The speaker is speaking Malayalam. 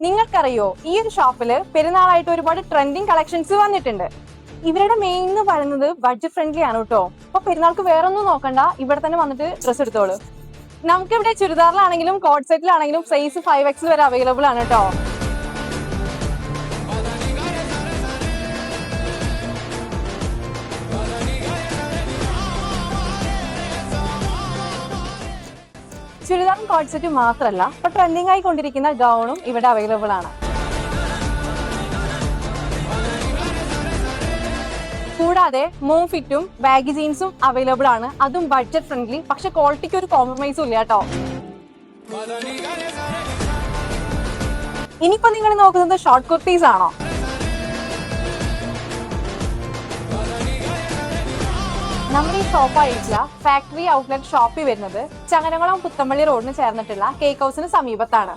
നിങ്ങൾക്കറിയോ ഈ ഒരു ഷോപ്പില് പെരുന്നാളായിട്ട് ഒരുപാട് ട്രെൻഡിങ് കളക്ഷൻസ് വന്നിട്ടുണ്ട്. ഇവരുടെ മെയിൻ എന്ന് പറയുന്നത് ബഡ്ജറ്റ് ഫ്രണ്ട്ലി ആണ് കേട്ടോ. അപ്പൊ പെരുന്നാൾക്ക് വേറെ ഒന്നും നോക്കണ്ട, ഇവിടെ തന്നെ വന്നിട്ട് ഡ്രസ് എടുത്തോളൂ. നമുക്ക് ഇവിടെ ചുരിദാറിലാണെങ്കിലും കോഡ് സെറ്റിലാണെങ്കിലും സൈസ് 5X വരെ അവൈലബിൾ ആണ് കേട്ടോ. ചുരിദാറും കോഡ് സെറ്റും മാത്രമല്ല, ഇപ്പൊ ട്രെൻഡിങ് ആയിക്കൊണ്ടിരിക്കുന്ന ഗൗണും ഇവിടെ അവൈലബിൾ ആണ്. കൂടാതെ മൂവ് ഫിറ്റും ബാഗി ജീൻസും അവൈലബിൾ ആണ്. അതും ബഡ്ജറ്റ് ഫ്രണ്ട്ലി, പക്ഷെ ക്വാളിറ്റിക്ക് ഒരു കോംപ്രമൈസും ഇല്ല കേട്ടോ. ഇനിയിപ്പോ നിങ്ങൾ നോക്കുന്നത് ഷോർട്ട് കുർത്തീസ് ആണോ? നമ്മുടെ ഈ ഷോപ്പായിട്ടുള്ള ഫാക്ടറി ഔട്ട്ലെറ്റ് ഷോപ്പിൽ വരുന്നത് ചങ്ങനകുളം പുത്തമ്പള്ളി റോഡിന് ചേർന്നിട്ടുള്ള കേക്ക് ഹൗസിന് സമീപത്താണ്.